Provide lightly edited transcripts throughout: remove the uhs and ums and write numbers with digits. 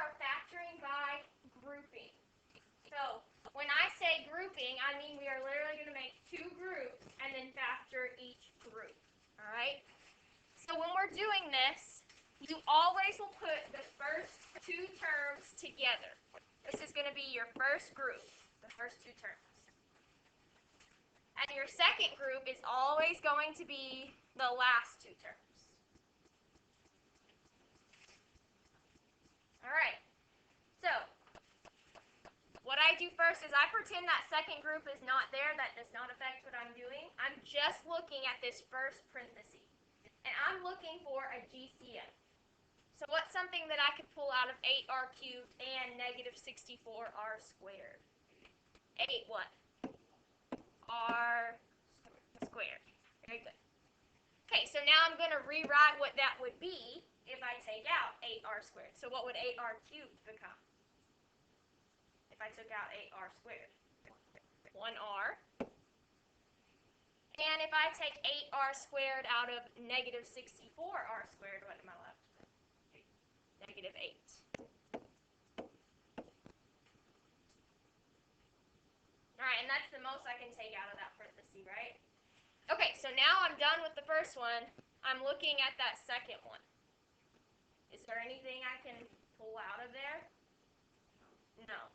are factoring by grouping. So when I say grouping, I mean we are literally going to make two groups and then factor each group. All right? So when we're doing this, you always will put the first two terms together. This is going to be your first group, the first two terms. And your second group is always going to be the last two terms. All right. So what I do first is I pretend that second group is not there. That does not affect what I'm doing. I'm just looking at this first parenthesis. And I'm looking for a GCF. So what's something that I could pull out of 8r cubed and negative 64r squared? 8 what? R squared. Very good. Okay, so now I'm going to rewrite what that would be if I take out 8r squared. So what would 8r cubed become? If I took out 8r squared? 1r. And if I take 8r squared out of negative 64r squared, what am I left with? Negative 8. All right, and that's the most I can take out of that parenthesis, right? Okay, so now I'm done with the first one. I'm looking at that second one. Is there anything I can pull out of there? No.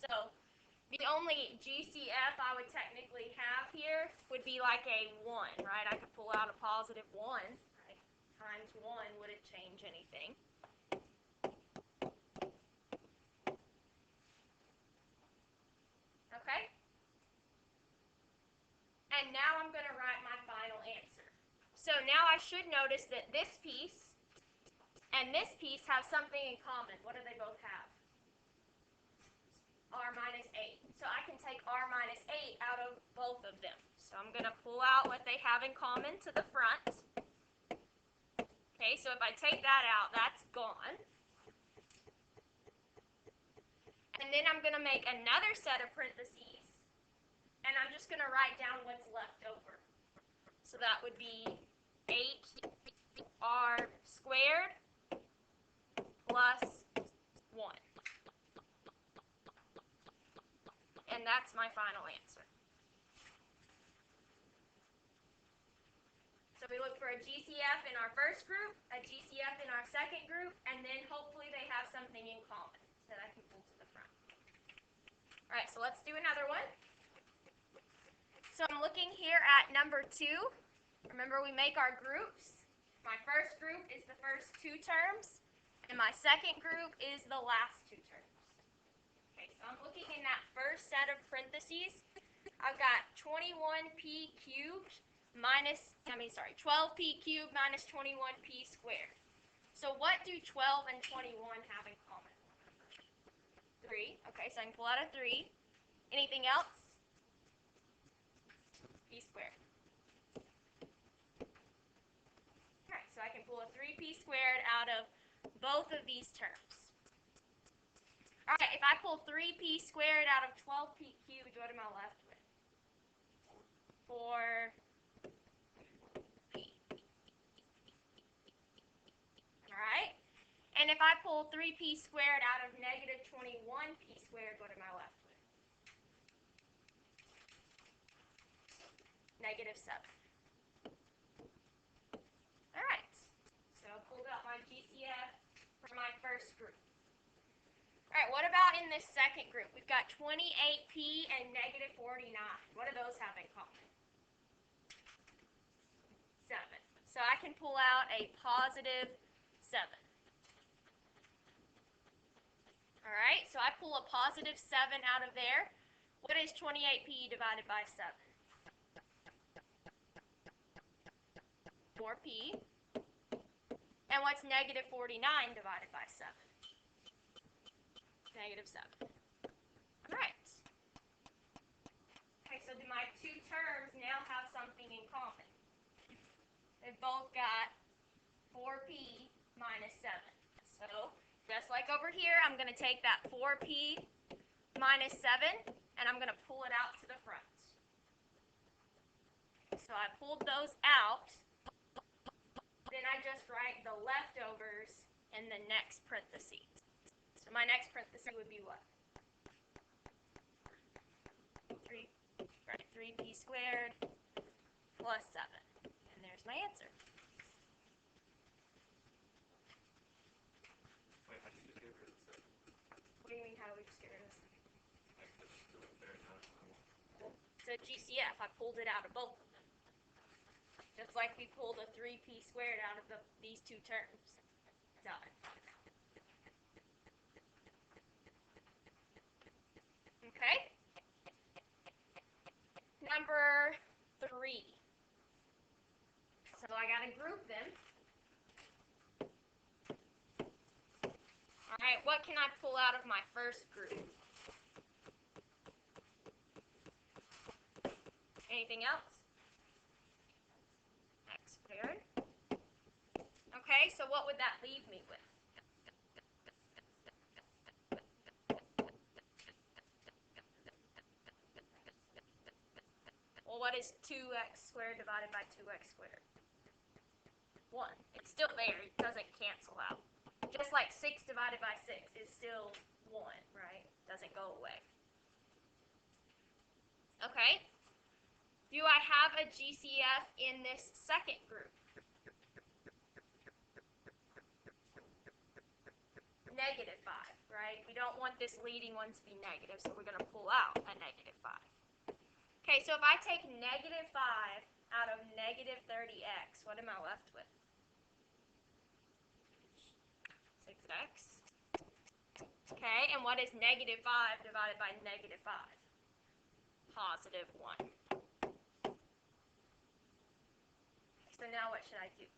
So the only GCF I would technically have here would be like a 1, right? I could pull out a positive 1. Right? Times 1 wouldn't change anything. Okay? And now I'm going to write my final answer. So now I should notice that this piece and this piece have something in common. What do they both have? R minus 8. So I can take R minus 8 out of both of them. So I'm going to pull out what they have in common to the front. Okay, so if I take that out, that's gone. And then I'm going to make another set of parentheses, and I'm just going to write down what's left over. So that would be 8r squared plus 1. And that's my final answer. So we look for a GCF in our first group, a GCF in our second group, and then hopefully they have something in common that I can pull to the front. All right, so let's do another one. So I'm looking here at number 2. Remember, we make our groups. My first group is the first two terms, and my second group is the last two terms. Okay, so I'm looking in that first set of parentheses. I've got 21p cubed minus, 12p cubed minus 21p squared. So what do 12 and 21 have in common? 3. Okay, so I can pull out a 3. Anything else? P squared. Alright, so I can pull a 3p squared out of both of these terms. Alright, if I pull 3p squared out of 12p cubed, what am I left with? 4p. Alright, and if I pull 3p squared out of negative 21p squared, what am I left with? Negative 7. Alright, so I pulled out my GCF for my first group. Alright, what about in this second group? We've got 28p and negative 49. What do those have in common? 7. So I can pull out a positive 7. Alright, so I pull a positive 7 out of there. What is 28p divided by 7? 4p. And what's negative 49 divided by 7? Negative 7. Alright. Okay, so do my two terms now have something in common? They've both got 4p minus 7. So, just like over here, I'm going to take that 4p minus 7, and I'm going to pull it out to the front. So I pulled those out. Then I just write the leftovers in the next parentheses. So my next parenthesis would be what? 3p squared plus 7. And there's my answer. Wait, how did you just get rid of the 7? What do you mean, how do we just get rid of this? Like, that's still there now. So GCF, I pulled it out of both of them. Just like we pulled a 3p squared out of these two terms. Done. Okay? Number 3. So I gotta group them. Alright, what can I pull out of my first group? Anything else? X squared. Okay, so what would that leave me with? Well, what is 2x squared divided by 2x squared? 1. It's still there. It doesn't cancel out. Just like 6 divided by 6 is still 1, right? Doesn't go away. Okay. Do I have a GCF in this second group? Negative 5, right? We don't want this leading one to be negative, so we're going to pull out a negative 5. Okay, so if I take negative 5 out of negative 30x, what am I left with? 6x. Okay, and what is negative 5 divided by negative 5? Positive 1. So now what should I do?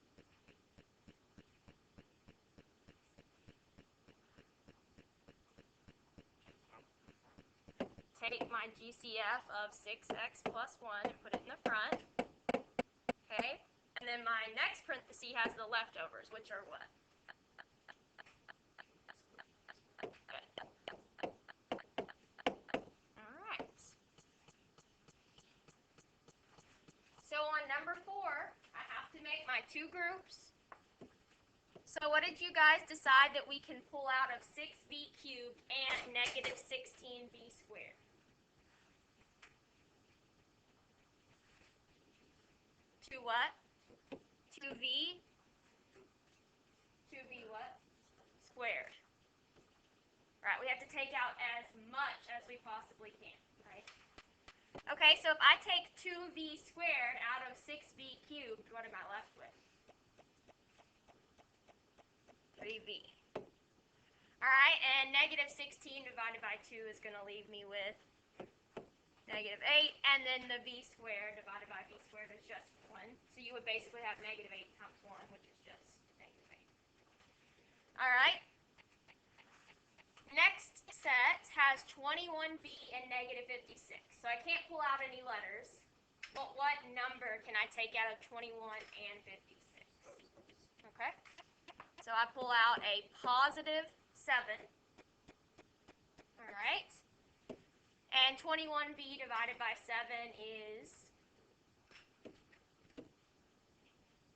Take my GCF of 6x plus 1 and put it in the front. Okay, and then my next parenthesis has the leftovers, which are what? Alright. So on number 4, I have to make my two groups. So what did you guys decide that we can pull out of 6b cubed and negative 16b squared? To what? 2v? 2v what? Squared. Right, we have to take out as much as we possibly can, right? Okay, so if I take 2v squared out of 6b cubed, what am I left with? 3v. Alright, and negative 16 divided by 2 is going to leave me with negative 8, and then the v squared divided by v squared is just 1. So you would basically have negative 8 times 1, which is just negative 8. Alright. Next set has 21b and negative 56. So I can't pull out any letters. But what number can I take out of 21 and 56? Okay. So I pull out a positive 7. Alright. And 21b divided by 7 is,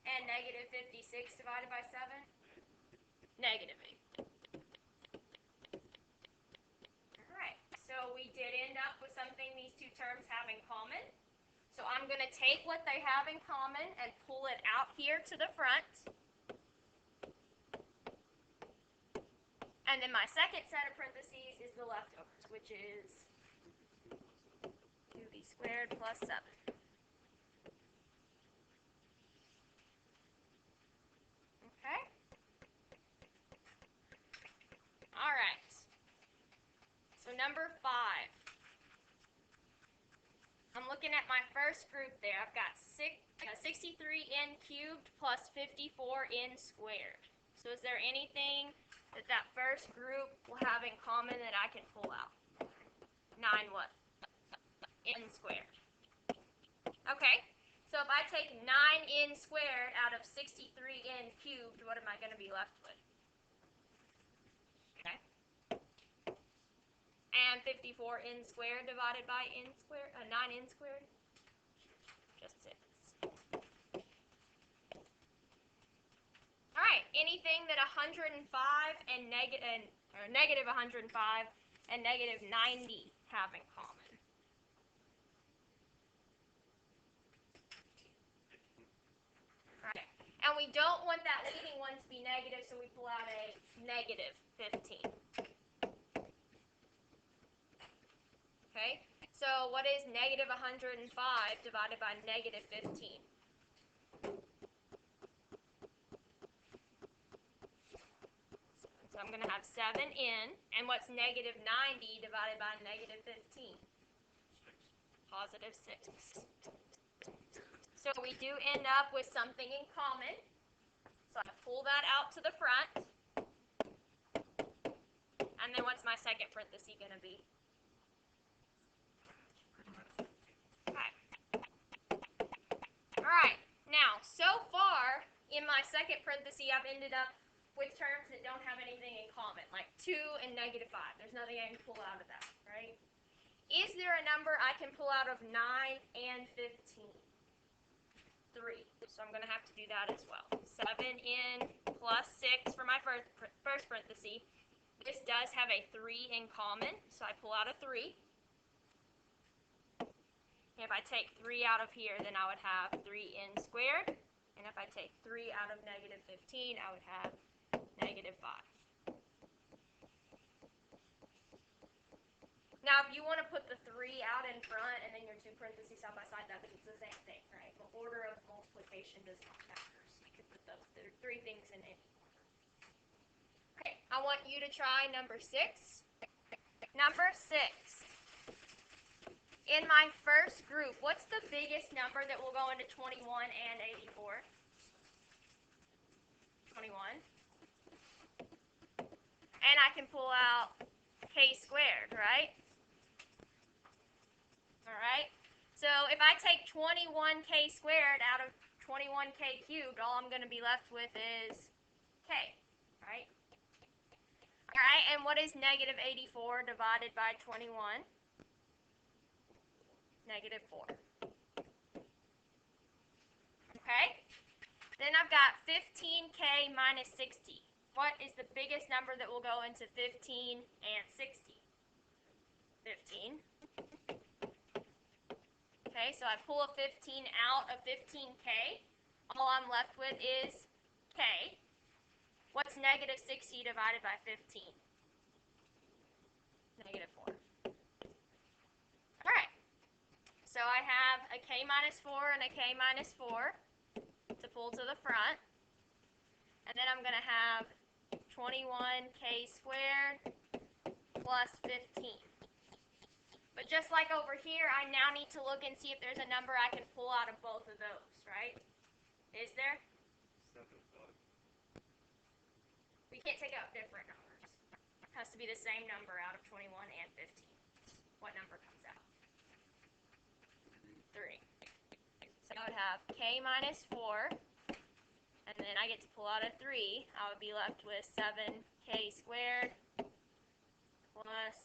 and negative 56 divided by 7? Negative 8. Alright, so we did end up with something these two terms have in common. So I'm going to take what they have in common and pull it out here to the front. And then my second set of parentheses is the leftovers, which is 2b squared plus 7. Okay? Alright. So number 5. I'm looking at my first group there. I've got 63n cubed plus 54n squared. So is there anything that first group will have in common that I can pull out? 9 what? N squared. Okay, so if I take 9n squared out of 63n cubed, what am I going to be left with? Okay. And 54n squared divided by n squared, 9n squared? Just 6. Alright, anything that 105 and or negative 105 and negative 90 have in common? Alright, and we don't want that leading one to be negative, so we pull out a negative 15. Okay, so what is negative 105 divided by negative 15? So I'm going to have 7n, and what's negative 90 divided by negative 15? Positive 6. So we do end up with something in common. So I pull that out to the front. And then what's my second parenthesis going to be? Okay. Alright, now so far in my second parenthesis I've ended up with terms that don't have anything in common, like 2 and negative 5. There's nothing I can pull out of that, right? Is there a number I can pull out of 9 and 15? 3. So I'm going to have to do that as well. 7n plus 6 for my first parenthesis. This does have a 3 in common, so I pull out a 3. If I take 3 out of here, then I would have 3n squared. And if I take 3 out of negative 15, I would have negative 5. Now, if you want to put the 3 out in front and then your two parentheses side by side, that's the same thing, right? The order of multiplication does not matter. So you could put those three things in any order. Okay, I want you to try number 6. Number 6. In my first group, what's the biggest number that will go into 21 and 84? 21. And I can pull out k squared, right? Alright, so if I take 21k squared out of 21k cubed, all I'm going to be left with is k, right? Alright, and what is negative 84 divided by 21? Negative 4. Okay, then I've got 15k minus 60. What is the biggest number that will go into 15 and 60? 15. Okay, so I pull a 15 out of 15k. All I'm left with is k. What's negative 60 divided by 15? Negative 4. Alright, so I have a k minus 4 and a k minus 4 to pull to the front. And then I'm going to have 21k squared plus 15. But just like over here, I now need to look and see if there's a number I can pull out of both of those, right? Is there? 7, 5. We can't take out different numbers. It has to be the same number out of 21 and 15. What number comes out? 3. So I would have k minus 4, and then I get to pull out a 3. I would be left with 7k squared plus